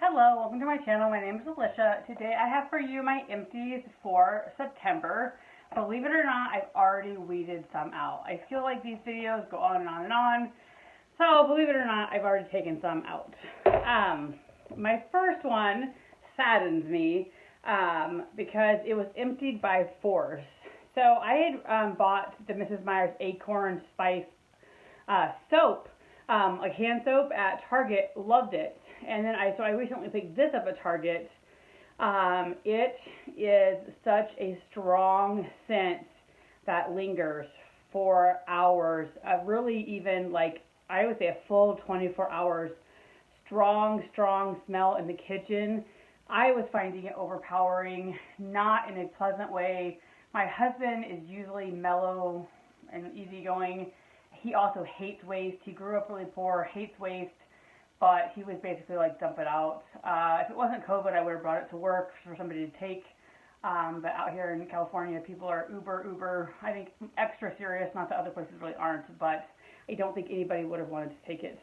Hello, welcome to my channel. My name is Alicia. Today I have for you my empties for September. Believe it or not, I've already weeded some out. I feel like these videos go on and on and on. So believe it or not, I've already taken some out. My first one saddens me because it was emptied by force. So I had bought the Mrs. Meyer's Acorn Spice soap, like hand soap at Target, loved it. And then I recently picked this up at Target. It is such a strong scent that lingers for hours, really even like, I would say a full 24 hours. Strong smell in the kitchen. I was finding it overpowering, not in a pleasant way. My husband is usually mellow and easygoing. He also hates waste. He grew up really poor, hates waste. But he was basically like, dump it out. If it wasn't COVID, I would have brought it to work for somebody to take. But out here in California, people are uber, I think, extra serious. Not that other places really aren't, but I don't think anybody would have wanted to take it,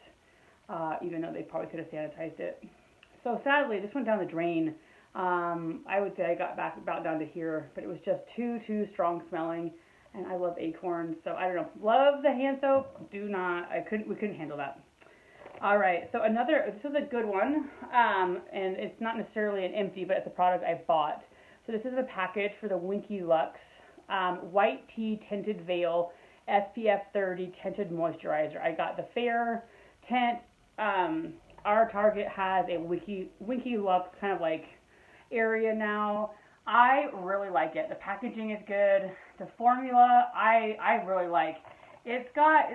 even though they probably could have sanitized it. So sadly, this went down the drain. I would say I got back about down to here, but it was just too strong smelling. And I love Acorn, so I don't know. Love the hand soap. We couldn't handle that. All right, so this is a good one, and it's not necessarily an empty, but it's a product I bought. So this is a package for the Winky Lux White Tea Tinted Veil SPF 30 Tinted Moisturizer. I got the fair tint. Our Target has a Winky Lux kind of like area now. I really like it. The packaging is good. The formula I really like. It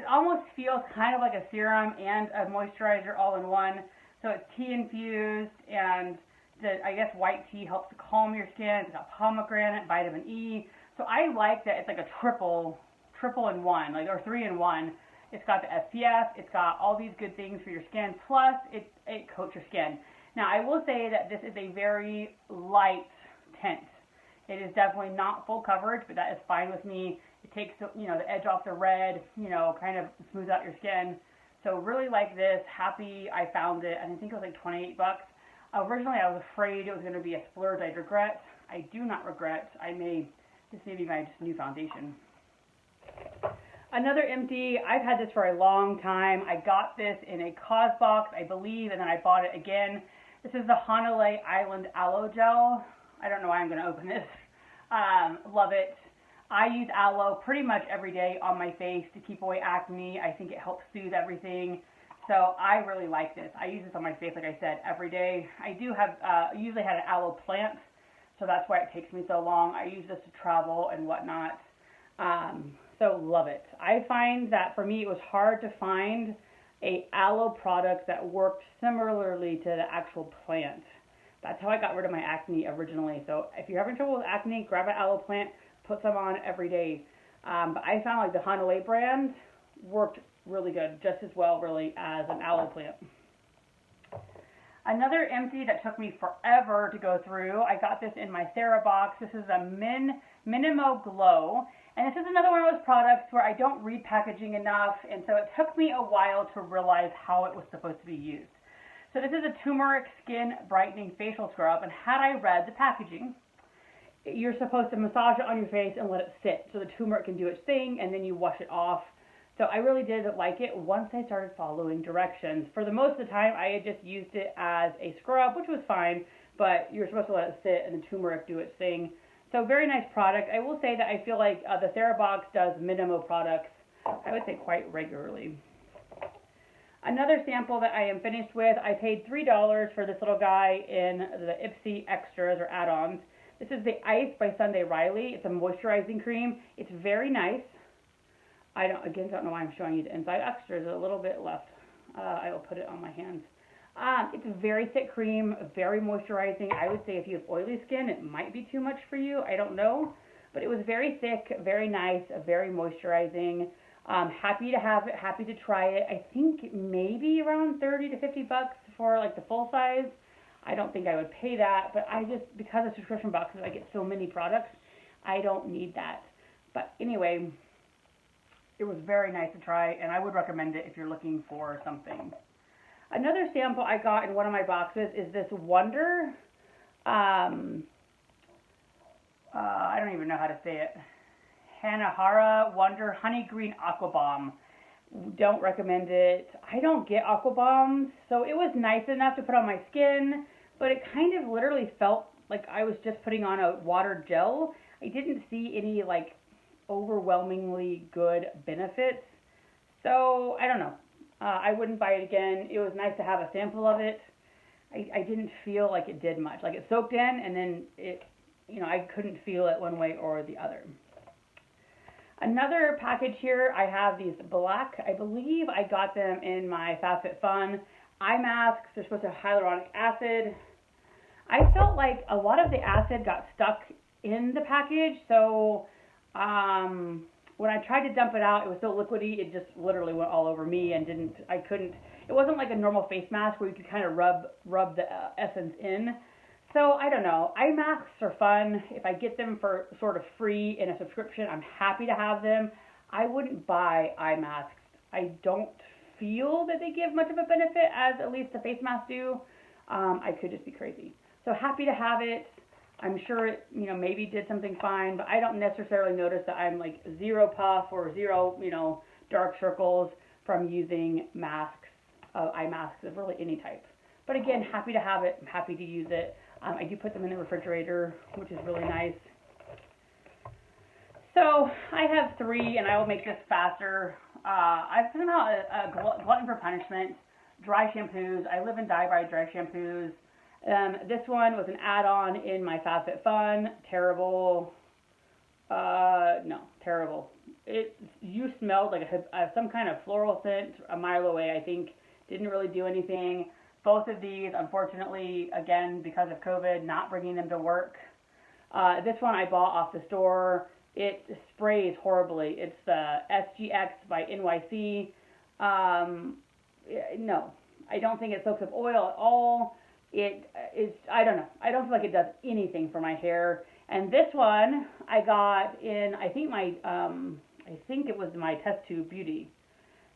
almost feels kind of like a serum and a moisturizer all in one. So it's tea infused, and I guess white tea helps to calm your skin. It's got pomegranate, vitamin E. So I like that it's like a triple in one, like, or 3 in 1. It's got the SPF, it's got all these good things for your skin, plus it coats your skin. Now I will say that this is a very light tint. It is definitely not full coverage, but that is fine with me. It takes the edge off the red, kind of smooths out your skin. So really like this. Happy I found it. And I think it was like 28 bucks. Originally I was afraid it was going to be a splurge I'd regret. I do not regret. This may be my just new foundation. Another empty. I've had this for a long time. I got this in a cause box, I believe, and then I bought it again. This is the Hanalei Aloe Gel. I don't know why I'm going to open this. Love it. I use aloe pretty much every day on my face to keep away acne. I think it helps soothe everything. So I really like this. I use this on my face, like I said, every day. I do have, usually had an aloe plant, so that's why it takes me so long. I use this to travel and whatnot. So love it. I find that for me it was hard to find a aloe product that worked similarly to the actual plant. That's how I got rid of my acne originally. So if you're having trouble with acne, grab an aloe plant, put some on every day. But I found like the Hanalei brand worked really good, just as well really as an aloe plant. Another empty that took me forever to go through, I got this in my Serum box. This is a Minimo Glow. And this is another one of those products where I don't read packaging enough, and so it took me a while to realize how it was supposed to be used. So this is a turmeric skin brightening facial scrub, and had I read the packaging, you're supposed to massage it on your face and let it sit so the turmeric can do its thing, and then you wash it off. So I really did like it once I started following directions. For the most of the time, I had just used it as a scrub, which was fine, but you're supposed to let it sit and the turmeric do its thing. So very nice product. I will say that I feel like the Serum box does Minimo products, I would say, quite regularly. Another sample that I am finished with, I paid $3 for this little guy in the Ipsy extras or add-ons. This is the Ice by Sunday Riley. It's a moisturizing cream. It's very nice. I don't know why I'm showing you the inside extras. There's a little bit left. I will put it on my hands. It's a very thick cream, very moisturizing. I would say if you have oily skin, it might be too much for you. I don't know. But it was very thick, very nice, very moisturizing. Happy to have it, happy to try it. I think maybe around 30 to 50 bucks for like the full size. I don't think I would pay that, but because of subscription boxes, I get so many products, I don't need that. But anyway, it was very nice to try, and I would recommend it if you're looking for something. Another sample I got in one of my boxes is this Wonder, I don't even know how to say it, Hanahara Wonder Honey Green Aqua Bomb. Don't recommend it. I don't get aqua bombs, so it was nice enough to put on my skin, but it kind of literally felt like I was just putting on a water gel. I didn't see any like overwhelmingly good benefits, so I don't know. I wouldn't buy it again. It was nice to have a sample of it. I didn't feel like it did much. Like it soaked in and then it, I couldn't feel it one way or the other. Another package here, I have these black, I believe I got them in my FabFitFun eye masks. They're supposed to have hyaluronic acid. I felt like a lot of the acid got stuck in the package, so when I tried to dump it out, it was so liquidy, it just literally went all over me and it wasn't like a normal face mask where you could kind of rub the essence in. So I don't know, eye masks are fun. If I get them for sort of free in a subscription, I'm happy to have them. I wouldn't buy eye masks. I don't feel that they give much of a benefit as at least the face masks do. I could just be crazy. So happy to have it. I'm sure it, maybe did something fine, but I don't necessarily notice that I'm like zero puff or zero, dark circles from using masks, eye masks of really any type. But again, happy to have it. I'm happy to use it. I do put them in the refrigerator, which is really nice. So I have 3, and I will make this faster. I've somehow a glutton for punishment. Dry shampoos. I live and die by dry shampoos. This one was an add-on in my FabFitFun. Terrible. No, terrible. You smelled like some kind of floral scent a mile away, I think. Didn't really do anything. Both of these, unfortunately, again, because of COVID, not bringing them to work. This one I bought off the store. It sprays horribly. It's the SGX by NYC. No, I don't think it soaks up oil at all. I don't know. I don't feel like it does anything for my hair. And this one I got in, I think it was my test tube Beauty.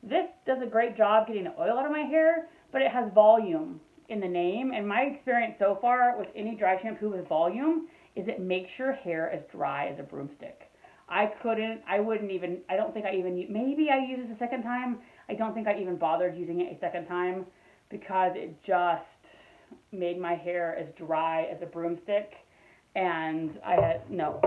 This does a great job getting the oil out of my hair, but it has volume in the name. And my experience so far with any dry shampoo with volume is it makes your hair as dry as a broomstick. Maybe I used it a second time. I don't think I even bothered using it a second time because it just made my hair as dry as a broomstick. And no.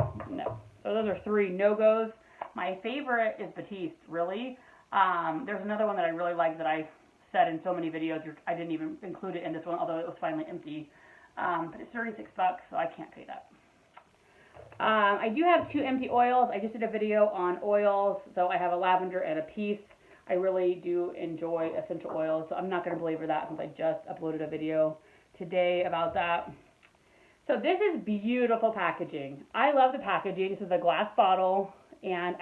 So those are 3 no-goes. My favorite is Batiste, really. There's another one that I really like that I said in so many videos. I didn't even include it in this one, although it was finally empty. But it's $36, so I can't pay that. I do have 2 empty oils. I just did a video on oils, so I have a lavender and a peace. I really do enjoy essential oils, so I'm not going to belabor that since I just uploaded a video today about that. So this is beautiful packaging. I love the packaging. This is a glass bottle, and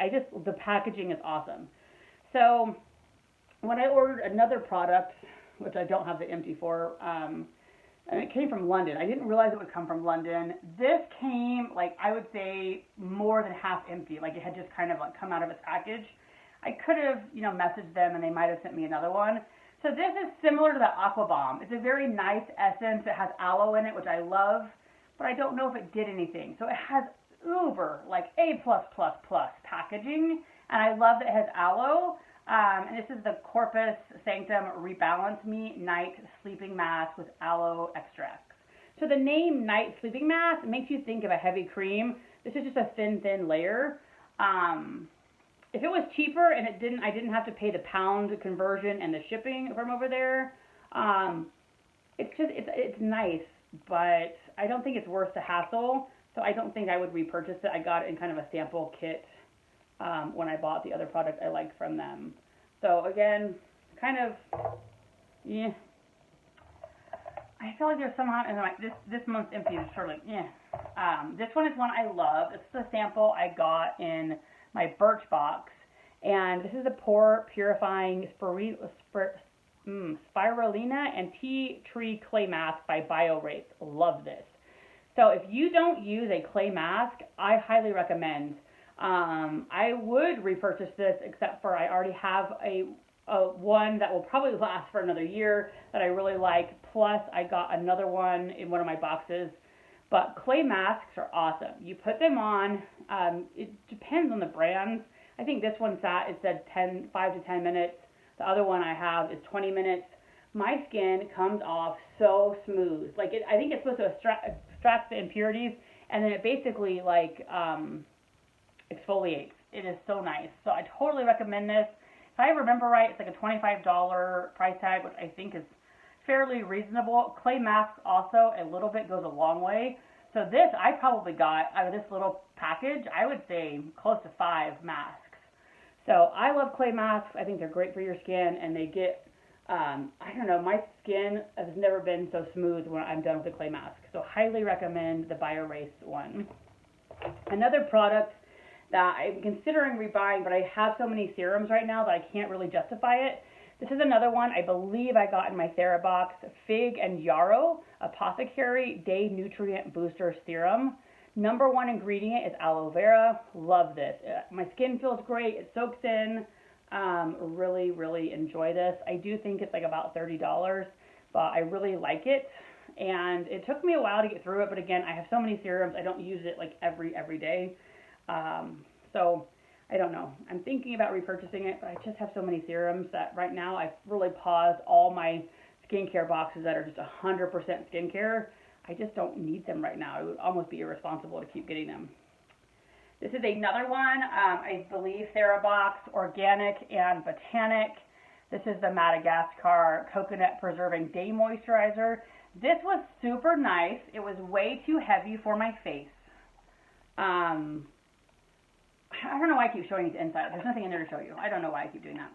the packaging is awesome. So when I ordered another product, which I don't have the empty for, and it came from London. I didn't realize it would come from London. This came, like, I would say more than half empty. Like, it had just kind of like come out of its package. I could have, messaged them and they might have sent me another one. So this is similar to the Aqua Bomb. It's a very nice essence. It has aloe in it, which I love, but I don't know if it did anything. So it has uber, like A+++ packaging, and I love that it has aloe. And this is the Corpus Sanctum Rebalance Me Night Sleeping Mask with aloe extracts. So the name Night Sleeping Mask makes you think of a heavy cream. This is just a thin layer. If it was cheaper and I didn't have to pay the pound conversion and the shipping from over there, it's nice, but I don't think it's worth the hassle. So I don't think I would repurchase it. I got it in kind of a sample kit when I bought the other product I liked from them. So again, kind of, yeah. I feel like there's somehow, and like this month's empty is sort of like, yeah. This one is one I love. It's the sample I got in my Birchbox, and this is a pore purifying spirulina and tea tree clay mask by BioRace. Love this. So if you don't use a clay mask, I highly recommend. I would repurchase this, except for I already have a one that will probably last for another year that I really like. Plus, I got another one in one of my boxes. But clay masks are awesome. You put them on. It depends on the brands. I think this one it said 5 to 10 minutes. The other one I have is 20 minutes. My skin comes off so smooth. Like I think it's supposed to extract the impurities, and then it basically like exfoliates. It is so nice. So I totally recommend this. If I remember right, it's like a $25 price tag, which I think is fairly reasonable. Clay masks also a little bit goes a long way. So this I probably got out of this little package, I would say close to 5 masks. So I love clay masks. I think they're great for your skin, and they get, I don't know, my skin has never been so smooth when I'm done with the clay mask. So highly recommend the BioRace one. Another product that I'm considering rebuying, but I have so many serums right now that I can't really justify it. This is another one I believe I got in my TheraBox, Fig and Yarrow Apothecary Day Nutrient Booster Serum. Number 1 ingredient is aloe vera. Love this. My skin feels great. It soaks in. Really, really enjoy this. I do think it's like about $30, but I really like it. And it took me a while to get through it, but again, I have so many serums. I don't use it like every day. So I don't know. I'm thinking about repurchasing it, but I just have so many serums that right now I've really paused all my skincare boxes that are just 100% skincare. I just don't need them right now. It would almost be irresponsible to keep getting them. This is another one, I believe TheraBox Organic and Botanic. This is the Madagascar Coconut Preserving Day Moisturizer. This was super nice. It was way too heavy for my face. I don't know why I keep showing you the inside. There's nothing in there to show you. I don't know why I keep doing that.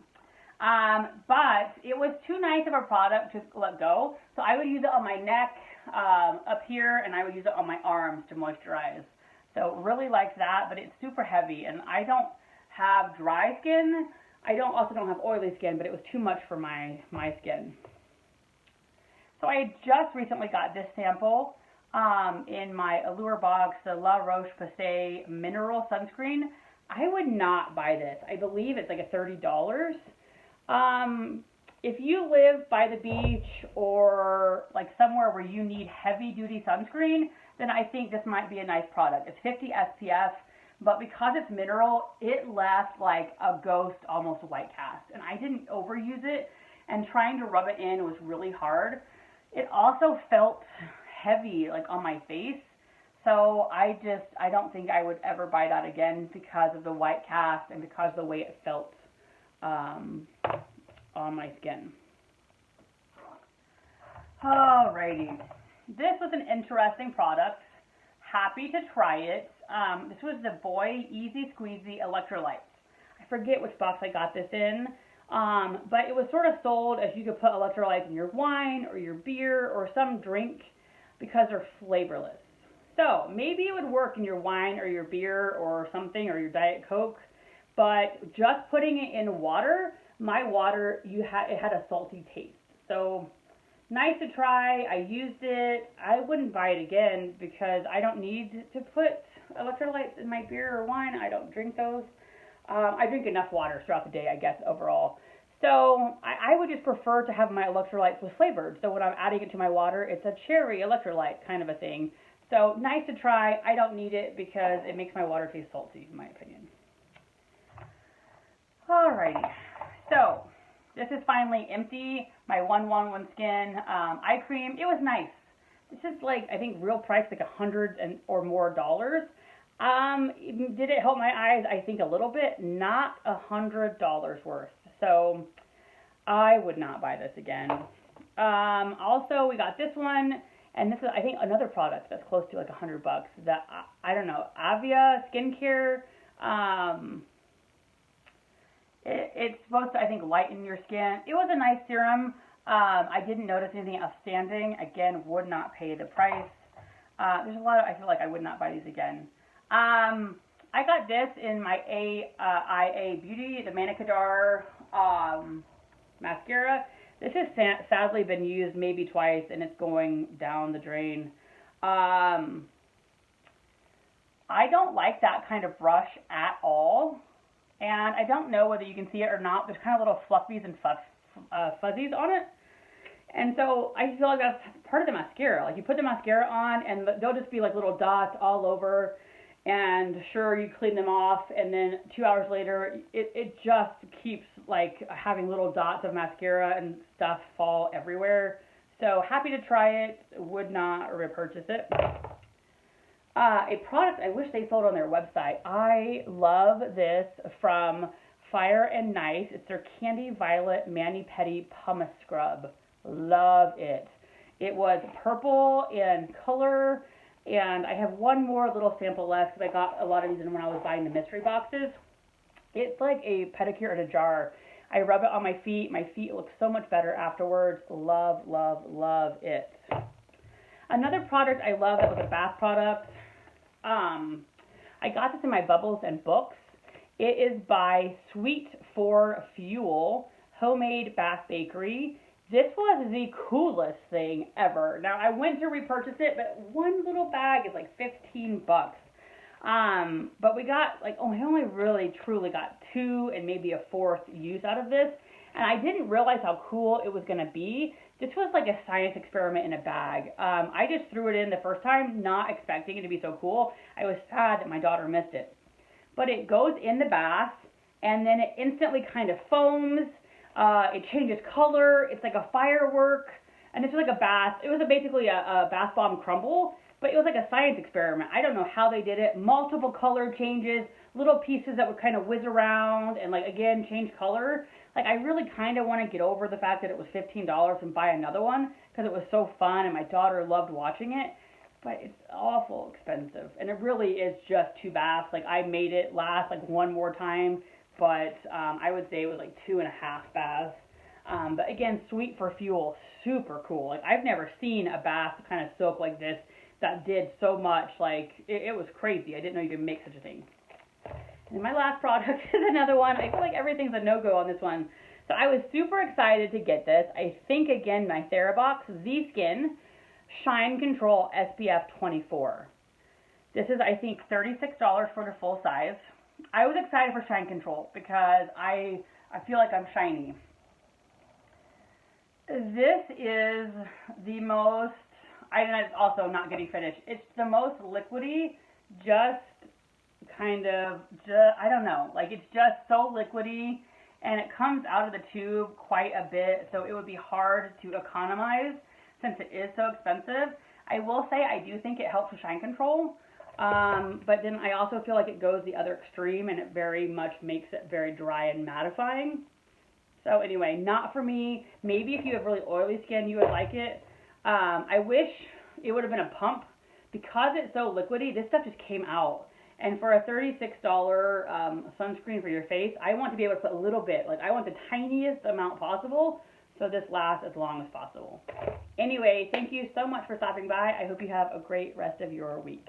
But it was too nice of a product to let go. So I would use it on my neck, up here, and I would use it on my arms to moisturize. So really like that, but it's super heavy, and I don't have dry skin. I also don't have oily skin, but it was too much for my skin. So I just recently got this sample in my Allure box, the La Roche-Posay Mineral Sunscreen. I would not buy this. I believe it's like a $30. If you live by the beach or like somewhere where you need heavy duty sunscreen, then I think this might be a nice product. It's 50 SPF, but because it's mineral, it left like a ghost almost white cast. And I didn't overuse it, and trying to rub it in was really hard. It also felt heavy like on my face. So I don't think I would ever buy that again because of the white cast and because of the way it felt on my skin. Alrighty. This was an interesting product. Happy to try it. This was the Boy Easy Squeezy Electrolytes. I forget which box I got this in, but it was sort of sold as you could put electrolytes in your wine or your beer or some drink because they're flavorless. So maybe it would work in your wine or your beer or something, or your Diet Coke, but just putting it in water, my water, it had a salty taste. So nice to try. I used it. I wouldn't buy it again because I don't need to put electrolytes in my beer or wine. I don't drink those. I drink enough water throughout the day, I guess, overall. So I would just prefer to have my electrolytes with flavored. So when I'm adding it to my water, it's a cherry electrolyte kind of a thing. So nice to try. I don't need it because it makes my water taste salty, in my opinion. Alrighty. So this is finally empty. My 111 Skin eye cream. It was nice. This is like, I think real price like $100 or more. Did it help my eyes? I think a little bit. Not $100 worth. So I would not buy this again. Also, we got this one. And this is, I think, another product that's close to like $100. That, I don't know, Avia skincare. It's supposed to, I think, lighten your skin. It was a nice serum. I didn't notice anything outstanding. Again, would not pay the price. There's a lot of, I feel like I would not buy these again. I got this in my IA Beauty, the Manika mascara. This has sadly been used maybe twice, and it's going down the drain. I don't like that kind of brush at all. And I don't know whether you can see it or not. There's kind of little fluffies and fuzzies on it. And so I feel like that's part of the mascara. Like you put the mascara on and they'll just be like little dots all over. And sure, you clean them off, and then 2 hours later, it just keeps like having little dots of mascara and stuff fall everywhere. So happy to try it, would not repurchase it. A product I wish they sold on their website. I love this from Fire and Nice. It's their Candy Violet Mani Pedi Pumice Scrub. Love it. It was purple in color, and I have one more little sample left because I got a lot of these in when I was buying the mystery boxes. It's like a pedicure in a jar. I rub it on my feet. My feet look so much better afterwards. Love, love, love it. Another product I love that was a bath product. I got this in my Bubbles and Books. It is by Sweet for Fuel, Homemade Bath Bakery. This was the coolest thing ever. Now, I went to repurchase it, but one little bag is like 15 bucks. But we got, like, I only really truly got 2 and maybe a 4th use out of this. And I didn't realize how cool it was going to be. This was like a science experiment in a bag. I just threw it in the first time, not expecting it to be so cool. I was sad that my daughter missed it. But it goes in the bath, and then it instantly kind of foams. It changes color. It's like a firework. And it's like a bath. It was basically a bath bomb crumble, but it was like a science experiment. I don't know how they did it. Multiple color changes, little pieces that would kind of whiz around and, like, again, change color. Like, I really kind of want to get over the fact that it was $15 and buy another one because it was so fun and my daughter loved watching it. But it's awful expensive. And it really is just 2 baths. Like, I made it last, like, one more time. But I would say it was like 2.5 baths. But again, Sweet for Fuel, super cool. Like, I've never seen a bath kind of soap like this that did so much. Like, it was crazy. I didn't know you could make such a thing. And my last product is another one. I feel like everything's a no-go on this one. So I was super excited to get this. I think, again, my TheraBox Z-Skin Shine Control SPF 24. This is, I think, $36 for the full size. I was excited for Shine Control because I feel like I'm shiny. This is the most, it's also not getting finished. It's the most liquidy, just kind of, I don't know, like it's just so liquidy, and it comes out of the tube quite a bit, so it would be hard to economize since it is so expensive. I will say I do think it helps with Shine Control, but then I also feel like it goes the other extreme, and it very much makes it very dry and mattifying. So anyway, not for me. Maybe if you have really oily skin, you would like it. I wish it would have been a pump. Because it's so liquidy, this stuff just came out. And for a $36 sunscreen for your face, I want to be able to put a little bit. Like, I want the tiniest amount possible, so this lasts as long as possible. Anyway, thank you so much for stopping by. I hope you have a great rest of your week.